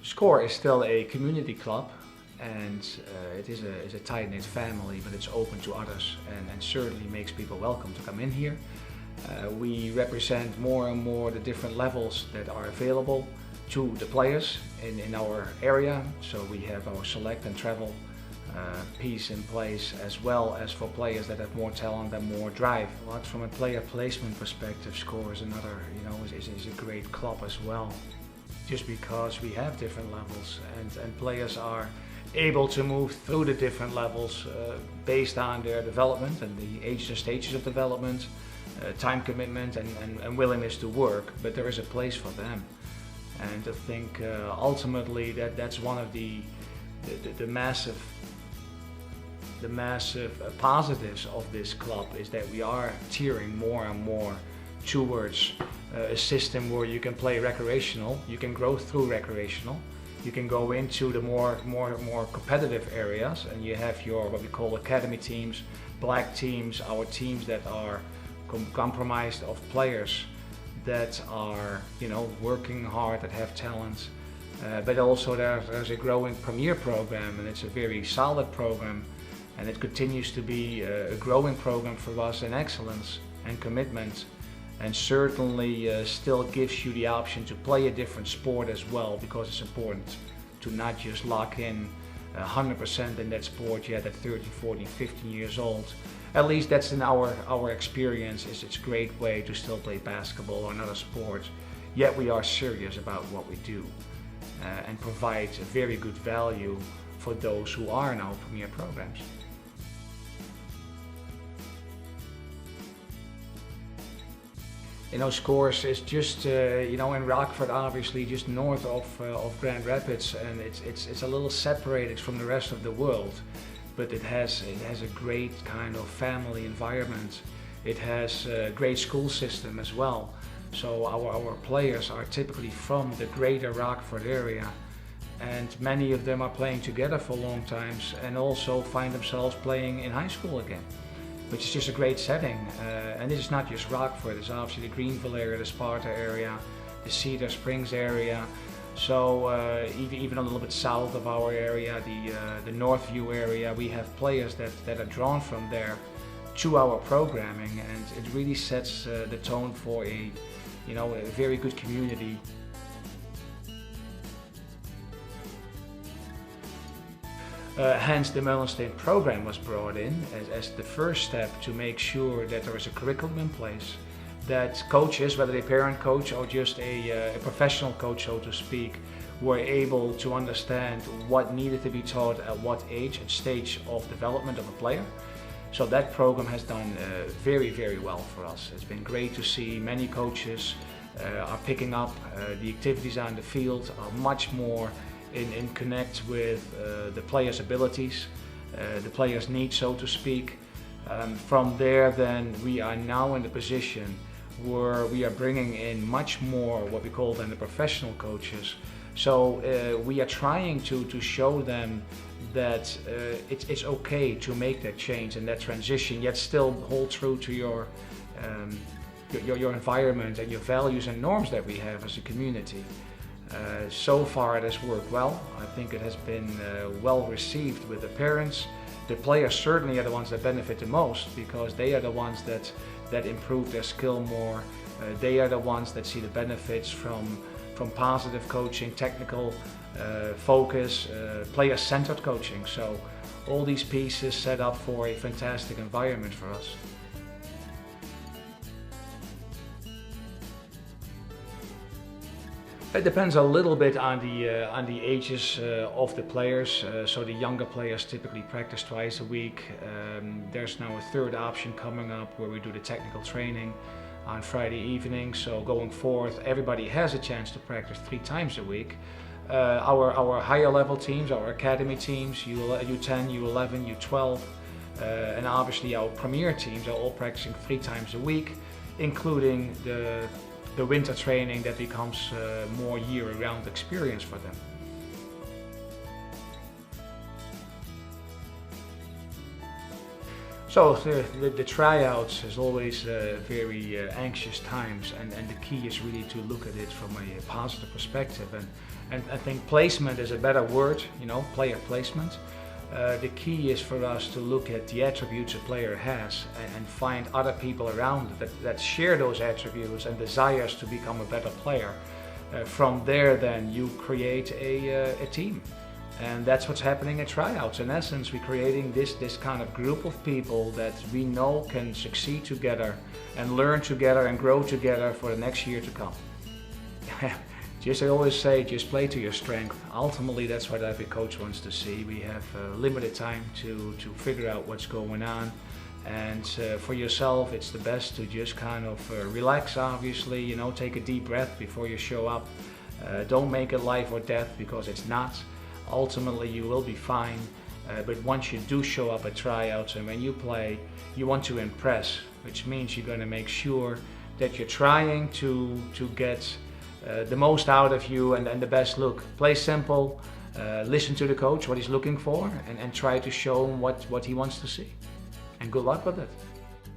SCOR is still a community club, and it is a tight-knit family, but it's open to others and certainly makes people welcome to come in here. We represent more and more the different levels that are available to the players in our area. So we have our select and travel piece in place, as well as for players that have more talent and more drive. But from a player placement perspective, SCOR is another, is a great club as well. Just because we have different levels and players are able to move through the different levels based on their development and the age and stages of development, time commitment and willingness to work, but there is a place for them. And I think ultimately that's one of the massive positives of this club, is that we are tiering more and more towards a system where you can play recreational, you can grow through recreational, you can go into the more competitive areas, and you have your what we call academy teams, black teams, our teams that are comprised of players that are working hard, that have talent, but also there's a growing premier program, and it's a very solid program, and it continues to be a growing program for us in excellence and commitment, and certainly still gives you the option to play a different sport as well, because it's important to not just lock in 100% in that sport yet at 13, 14, 15 years old. At least that's in our experience. It's a great way to still play basketball or another sport, yet we are serious about what we do and provide a very good value for those who are in our premier programs. SCORS is just in Rockford, obviously just north of Grand Rapids, and it's a little separated from the rest of the world, but it has a great kind of family environment. It has a great school system as well. So our players are typically from the greater Rockford area, and many of them are playing together for long times and also find themselves playing in high school again, which is just a great setting. And this is not just Rockford, it's obviously the Greenville area, the Sparta area, the Cedar Springs area. So even a little bit south of our area, the Northview area, we have players that are drawn from there to our programming, and it really sets the tone for a very good community. Hence the Meulensteen program was brought in as the first step to make sure that there is a curriculum in place, that coaches, whether they parent coach or just a professional coach, so to speak, were able to understand what needed to be taught at what age and stage of development of a player. So that program has done very, very well for us. It's been great to see many coaches are picking up the activities on the field, are much more in connect with the players' abilities, the players' needs, so to speak. From there, then we are now in the position where we are bringing in much more what we call then the professional coaches. So we are trying to show them that it's okay to make that change and that transition, yet still hold true to your environment and your values and norms that we have as a community. So far it has worked well. I think it has been well received with the parents. The players certainly are the ones that benefit the most, because they are the ones that improve their skill more. They are the ones that see the benefits from positive coaching, technical focus, player-centered coaching. So all these pieces set up for a fantastic environment for us. It depends a little bit on the ages of the players. So the younger players typically practice twice a week. There's now a third option coming up where we do the technical training on Friday evening. So going forward, everybody has a chance to practice 3 times a week. Our higher level teams, our academy teams, U10, U11, U12, and obviously our premier teams are all practicing 3 times a week, including the winter training that becomes more year-round experience for them. So the tryouts is always very anxious times, and the key is really to look at it from a positive perspective And I think placement is a better word, you know, player placement. The key is for us to look at the attributes a player has and find other people around that share those attributes and desires to become a better player. From there, then you create a team. And that's what's happening at tryouts. In essence, we're creating this kind of group of people that we know can succeed together and learn together and grow together for the next year to come. Just I always say, just play to your strength. Ultimately, that's what every coach wants to see. We have limited time to figure out what's going on. And for yourself, it's the best to just kind of relax, obviously, you know, take a deep breath before you show up. Don't make it life or death, because it's not. Ultimately, you will be fine. But once you do show up at tryouts and when you play, you want to impress, which means you're going to make sure that you're trying to get the most out of you and the best look. Play simple, listen to the coach, what he's looking for, and try to show him what he wants to see. And good luck with it.